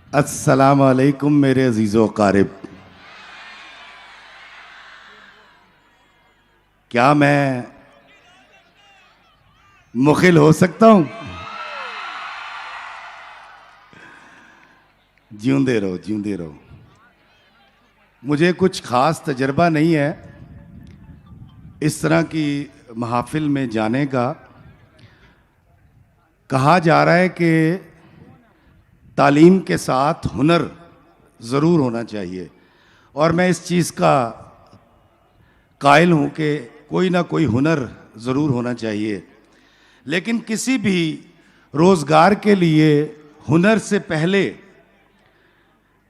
अस्सलाम वालेकुम मेरे अजीज़ो क़ारिब। क्या मैं मुखिल हो सकता हूं? जीऊंदे रहो, जीऊंदे रहो। मुझे कुछ ख़ास तजर्बा नहीं है इस तरह की महफिल में जाने का। कहा जा रहा है कि तालीम के साथ हुनर ज़रूर होना चाहिए, और मैं इस चीज़ का कायल हूँ कि कोई ना कोई हुनर ज़रूर होना चाहिए। लेकिन किसी भी रोज़गार के लिए हुनर से पहले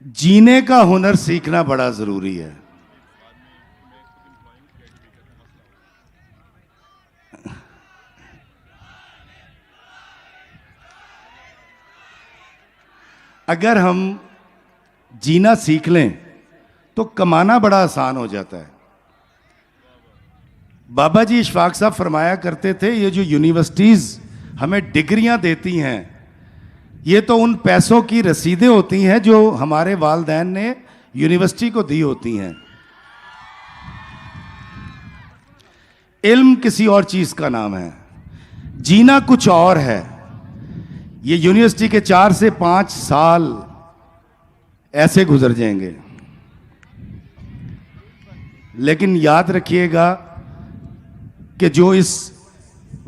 जीने का हुनर सीखना बड़ा ज़रूरी है। अगर हम जीना सीख लें तो कमाना बड़ा आसान हो जाता है। बाबा जी इशफाक साहब फरमाया करते थे, ये जो यूनिवर्सिटीज़ हमें डिग्रियां देती हैं, ये तो उन पैसों की रसीदें होती हैं जो हमारे वालिदैन ने यूनिवर्सिटी को दी होती हैं। इल्म किसी और चीज़ का नाम है, जीना कुछ और है। ये यूनिवर्सिटी के 4 से 5 साल ऐसे गुजर जाएंगे, लेकिन याद रखिएगा कि जो इस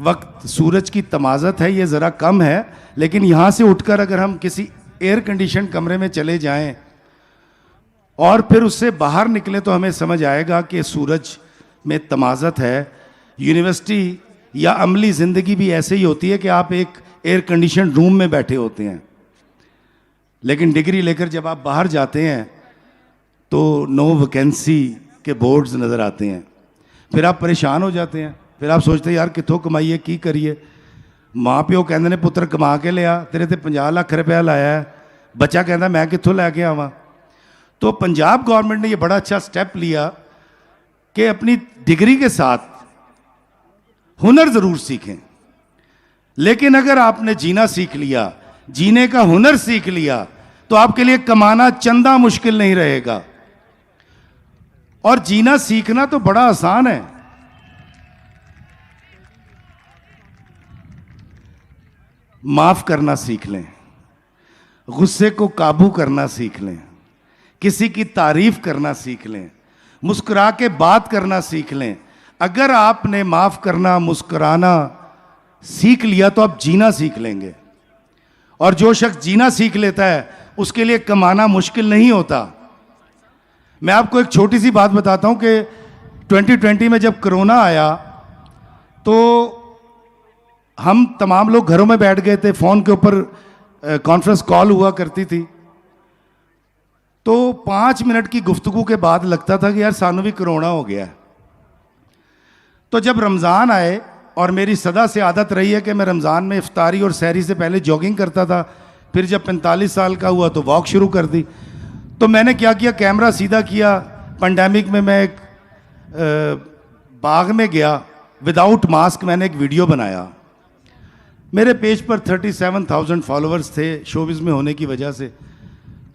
वक्त सूरज की तमाज़त है ये ज़रा कम है, लेकिन यहाँ से उठकर अगर हम किसी एयर कंडीशन कमरे में चले जाएं और फिर उससे बाहर निकलें तो हमें समझ आएगा कि सूरज में तमाज़त है। यूनिवर्सिटी या अमली ज़िंदगी भी ऐसे ही होती है कि आप एक एयर कंडीशन रूम में बैठे होते हैं, लेकिन डिग्री लेकर जब आप बाहर जाते हैं तो नो वैकेंसी के बोर्ड्स नज़र आते हैं। फिर आप परेशान हो जाते हैं, फिर आप सोचते हैं यार कितों कमाइए की करिए। माँ प्यो कहते ने पुत्र कमा के लिया, तेरे ते 50 लाख रुपया लाया है, बच्चा कहता मैं कितों लैके आवां। तो पंजाब गवर्नमेंट ने ये बड़ा अच्छा स्टेप लिया कि अपनी डिग्री के साथ हुनर ज़रूर सीखें। लेकिन अगर आपने जीना सीख लिया, जीने का हुनर सीख लिया, तो आपके लिए कमाना चंदा मुश्किल नहीं रहेगा। और जीना सीखना तो बड़ा आसान है। माफ करना सीख लें, गुस्से को काबू करना सीख लें, किसी की तारीफ करना सीख लें, मुस्कुरा के बात करना सीख लें। अगर आपने माफ करना, मुस्कुराना सीख लिया तो आप जीना सीख लेंगे। और जो शख्स जीना सीख लेता है उसके लिए कमाना मुश्किल नहीं होता। मैं आपको एक छोटी सी बात बताता हूं कि 2020 में जब कोरोना आया तो हम तमाम लोग घरों में बैठ गए थे, फ़ोन के ऊपर कॉन्फ्रेंस कॉल हुआ करती थी। तो 5 मिनट की गुफ्तगू के बाद लगता था कि यार सानू भी कोरोना हो गया है। तो जब रमज़ान आए, और मेरी सदा से आदत रही है कि मैं रमज़ान में इफ्तारी और सहरी से पहले जॉगिंग करता था, फिर जब 45 साल का हुआ तो वॉक शुरू कर दी। तो मैंने क्या किया, कैमरा सीधा किया। पेंडेमिक में मैं एक बाग में गया, विदाउट मास्क मैंने एक वीडियो बनाया। मेरे पेज पर 37,000 फॉलोअर्स थे शोबिज़ में होने की वजह से।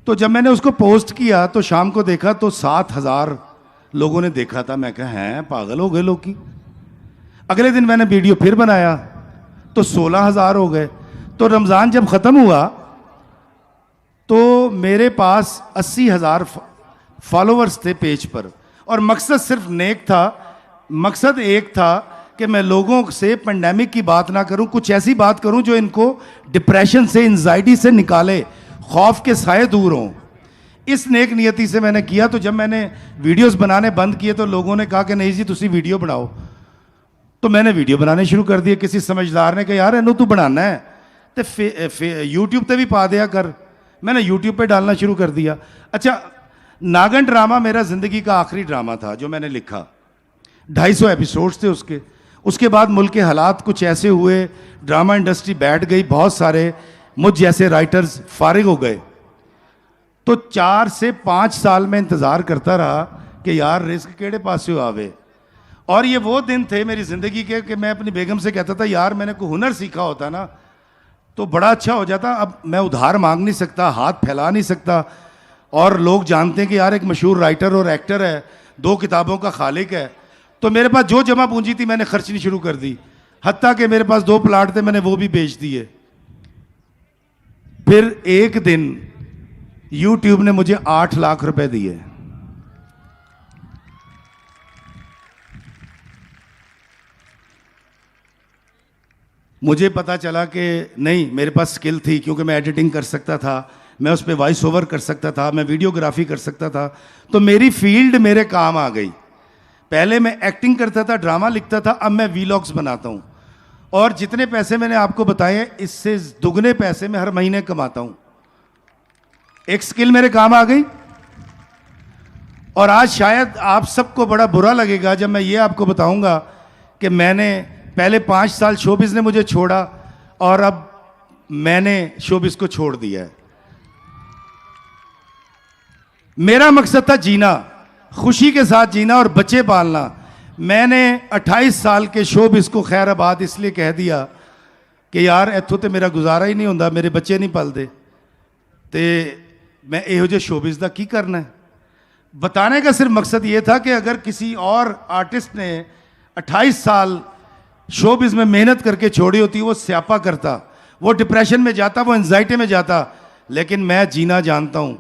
तो जब मैंने उसको पोस्ट किया तो शाम को देखा तो 7,000 लोगों ने देखा था। मैं कहा हैं पागल हो गए लोग की। अगले दिन मैंने वीडियो फिर बनाया तो 16,000 हो गए। तो रमज़ान जब ख़त्म हुआ तो मेरे पास 80,000 फॉलोअर्स थे पेज पर, और मकसद सिर्फ नेक था। मकसद एक था कि मैं लोगों से पेंडेमिक की बात ना करूं, कुछ ऐसी बात करूं जो इनको डिप्रेशन से, एंजाइटी से निकाले, खौफ के साए दूर हों। इस नेक नियति से मैंने किया। तो जब मैंने वीडियोस बनाने बंद किए तो लोगों ने कहा कि नहीं जी तुसी वीडियो बनाओ। तो मैंने वीडियो बनाने शुरू कर दिए। किसी समझदार ने कहा यार इन्हों तू बनाना है तो यूट्यूब पे भी पा दिया कर। मैंने यूट्यूब पे डालना शुरू कर दिया। अच्छा, नागन ड्रामा मेरा ज़िंदगी का आखिरी ड्रामा था जो मैंने लिखा। 250 एपिसोड्स थे उसके। उसके बाद मुल्क के हालात कुछ ऐसे हुए, ड्रामा इंडस्ट्री बैठ गई, बहुत सारे मुझ जैसे राइटर्स फारिग हो गए। तो 4 से 5 साल में इंतज़ार करता रहा कि यार रिस्क केड़े पासे आवे। और ये वो दिन थे मेरी ज़िंदगी के कि मैं अपनी बेगम से कहता था यार मैंने कोई हुनर सीखा होता ना तो बड़ा अच्छा हो जाता। अब मैं उधार मांग नहीं सकता, हाथ फैला नहीं सकता, और लोग जानते हैं कि यार एक मशहूर राइटर और एक्टर है, 2 किताबों का खालिक है। तो मेरे पास जो जमा पूंजी थी मैंने खर्चनी शुरू कर दी, हत्ता कि मेरे पास 2 प्लाट थे, मैंने वो भी बेच दिए। फिर एक दिन यूट्यूब ने मुझे 8 लाख रुपए दिए। मुझे पता चला कि नहीं, मेरे पास स्किल थी, क्योंकि मैं एडिटिंग कर सकता था, मैं उस पर वॉइस ओवर कर सकता था, मैं वीडियोग्राफी कर सकता था। तो मेरी फील्ड मेरे काम आ गई। पहले मैं एक्टिंग करता था, ड्रामा लिखता था, अब मैं वीलॉग्स बनाता हूँ। और जितने पैसे मैंने आपको बताए, इससे दुगने पैसे मैं हर महीने कमाता हूँ। एक स्किल मेरे काम आ गई। और आज शायद आप सबको बड़ा बुरा लगेगा जब मैं ये आपको बताऊंगा कि मैंने पहले 5 साल शोबिज़ ने मुझे छोड़ा और अब मैंने शोबिज़ को छोड़ दिया है। मेरा मकसद था जीना, खुशी के साथ जीना और बच्चे पालना। मैंने 28 साल के शोबिज़ को खैराबाद इसलिए कह दिया कि यार इत्थों तो मेरा गुजारा ही नहीं होता, मेरे बच्चे नहीं पलते, तो मैं एहो जे शोबिज़ दा की करना है। बताने का सिर्फ मकसद ये था कि अगर किसी और आर्टिस्ट ने 28 साल शोबिज़ में मेहनत करके छोड़ी होती, वो स्यापा करता, वो डिप्रेशन में जाता, वो एंजाइटी में जाता। लेकिन मैं जीना जानता हूँ,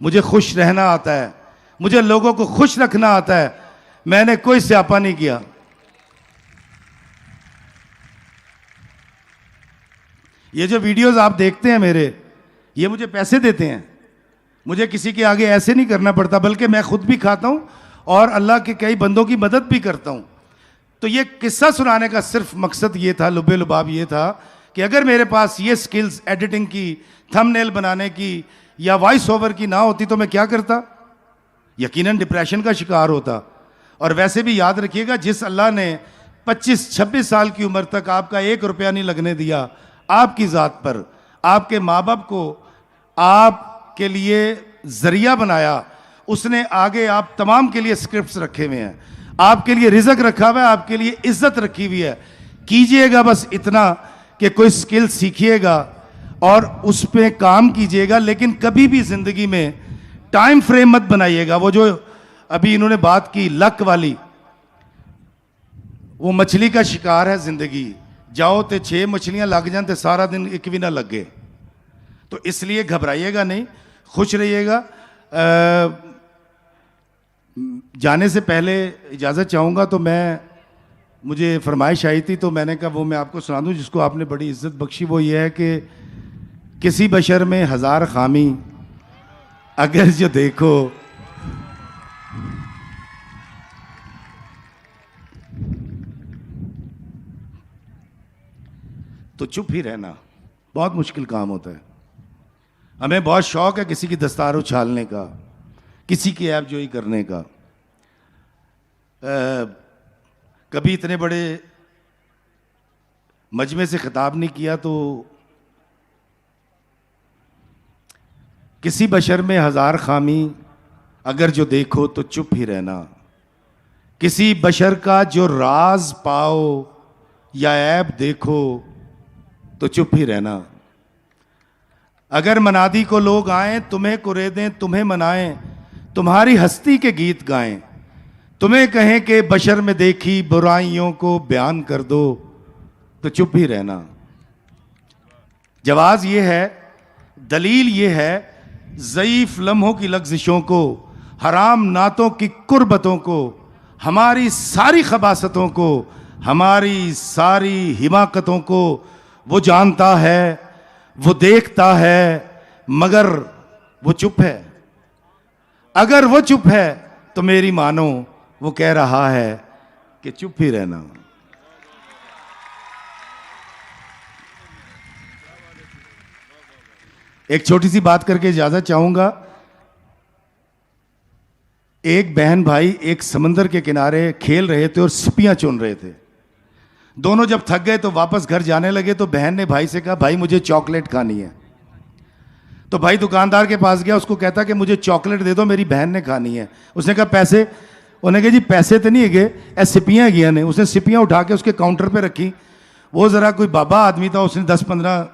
मुझे खुश रहना आता है, मुझे लोगों को खुश रखना आता है। मैंने कोई स्यापा नहीं किया। ये जो वीडियोस आप देखते हैं मेरे, ये मुझे पैसे देते हैं। मुझे किसी के आगे ऐसे नहीं करना पड़ता, बल्कि मैं खुद भी खाता हूँ और अल्लाह के कई बंदों की मदद भी करता हूँ। तो ये किस्सा सुनाने का सिर्फ मकसद ये था, लुबे लुबाब ये था कि अगर मेरे पास ये स्किल्स एडिटिंग की, थंबनेल बनाने की या वॉइस ओवर की ना होती तो मैं क्या करता? यकीनन डिप्रेशन का शिकार होता। और वैसे भी याद रखिएगा, जिस अल्लाह ने 25-26 साल की उम्र तक आपका 1 रुपया नहीं लगने दिया आपकी ज़ात पर, आपके माँ बाप को आपके लिए ज़रिया बनाया, उसने आगे आप तमाम के लिए स्क्रिप्ट्स रखे हुए हैं, आपके लिए रिज़्क रखा हुआ है, आपके लिए इज्जत रखी हुई है। कीजिएगा बस इतना कि कोई स्किल सीखिएगा और उस पर काम कीजिएगा, लेकिन कभी भी ज़िंदगी में टाइम फ्रेम मत बनाइएगा। वो जो अभी इन्होंने बात की लक वाली, वो मछली का शिकार है ज़िंदगी। जाओ तो 6 मछलियां लग जान तो सारा दिन एक भी ना लगे। तो इसलिए घबराइएगा नहीं, खुश रहिएगा। जाने से पहले इजाज़त चाहूँगा, तो मुझे फरमाइश आई थी, तो मैंने कहा वो मैं आपको सुना दूँ, जिसको आपने बड़ी इज्जत बख्शी। वो ये है कि किसी बशर में 1000 खामी, अगर जो देखो तो चुप ही रहना। बहुत मुश्किल काम होता है। हमें बहुत शौक है किसी की दस्तार उछालने का, किसी की ऐबजोई करने का। कभी इतने बड़े मजमे से खिताब नहीं किया, तो किसी बशर में 1000 खामी, अगर जो देखो तो चुप ही रहना। किसी बशर का जो राज पाओ या ऐब देखो तो चुप ही रहना। अगर मनादी को लोग आए, तुम्हें कुरेदें, तुम्हें मनाएं, तुम्हारी हस्ती के गीत गाएं, तुम्हें कहें कि बशर में देखी बुराइयों को बयान कर दो, तो चुप ही रहना। जवाब ये है, दलील ये है, ज़ईफ़ लम्हों की लग़ज़िशों को, हराम नातों की कुर्बतों को, हमारी सारी खबासतों को, हमारी सारी हिमाकतों को वो जानता है, वो देखता है, मगर वो चुप है। अगर वो चुप है तो मेरी मानो वो कह रहा है कि चुप ही रहना। एक छोटी सी बात करके इजाजत चाहूंगा। एक बहन भाई एक समंदर के किनारे खेल रहे थे और सिपियां चुन रहे थे। दोनों जब थक गए तो वापस घर जाने लगे, तो बहन ने भाई से कहा, भाई मुझे चॉकलेट खानी है। तो भाई दुकानदार के पास गया, उसको कहता कि मुझे चॉकलेट दे दो, मेरी बहन ने खानी है। उसने कहा पैसे? उन्होंने कहा जी पैसे तो नहीं है, ऐ सिपियाँ गया ने। उसने सिपियाँ उठा के उसके काउंटर पे रखी। वो ज़रा कोई बाबा आदमी था, उसने 10-15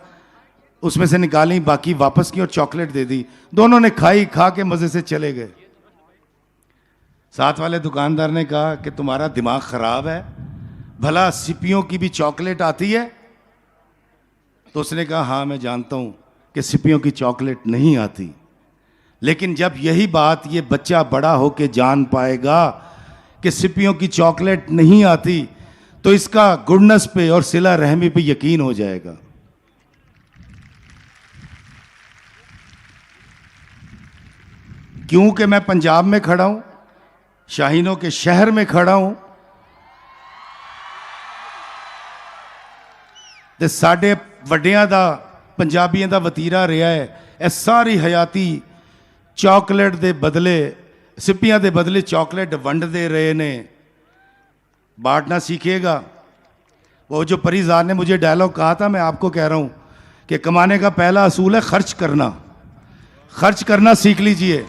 उसमें से निकाली, बाकी वापस की और चॉकलेट दे दी। दोनों ने खाई, खा के मजे से चले गए। साथ वाले दुकानदार ने कहा कि तुम्हारा दिमाग खराब है, भला सिपियों की भी चॉकलेट आती है? तो उसने कहा हाँ मैं जानता हूं कि सिपियों की चॉकलेट नहीं आती, लेकिन जब यही बात ये बच्चा बड़ा होके जान पाएगा कि सिपियों की चॉकलेट नहीं आती, तो इसका गुडनेस पे और सिला रहमी पे यकीन हो जाएगा। क्योंकि मैं पंजाब में खड़ा हूं, शाहीनों के शहर में खड़ा हूं, ते साडे वड्डियां दा पंजाबियों दा वतीरा रहा है ਇਹ सारी हयाती चॉकलेट दे बदले, सिपियां दे बदले चॉकलेट वंडते रहे ने। बांटना सीखिएगा। वो जो परिजार ने मुझे डायलॉग कहा था, मैं आपको कह रहा हूं कि कमाने का पहला असूल है खर्च करना। खर्च करना सीख लीजिए,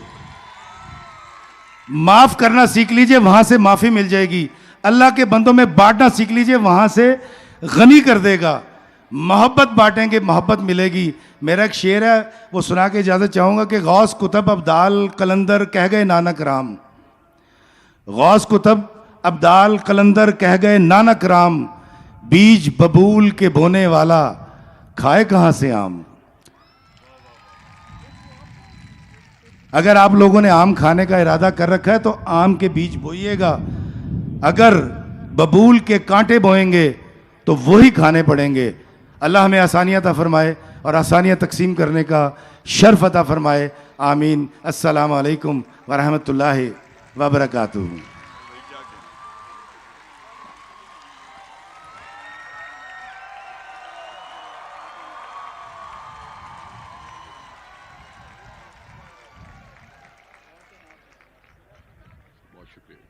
माफ करना सीख लीजिए, वहां से माफी मिल जाएगी। अल्लाह के बंदों में बांटना सीख लीजिए, वहां से गनी कर देगा। मोहब्बत बांटेंगे, मोहब्बत मिलेगी। मेरा एक शेर है, वो सुना के इजाजत चाहूंगा कि गौस कुतुब अब्दाल कलंदर कह गए नानक राम। गौस कुतुब अब्दाल कलंदर कह गए नानक राम, बीज बबूल के बोने वाला खाए कहां से आम। अगर आप लोगों ने आम खाने का इरादा कर रखा है तो आम के बीज बोइएगा। अगर बबूल के कांटे बोएंगे तो वही खाने पड़ेंगे। अल्लाह हमें आसानियाँ अता फरमाए और आसानियाँ तकसीम करने का शर्फ अता फरमाए। आमीन। अस्सलामु अलैकुम व रहमतुल्लाहि व बरकातुहू। बहुत शुक्रिया।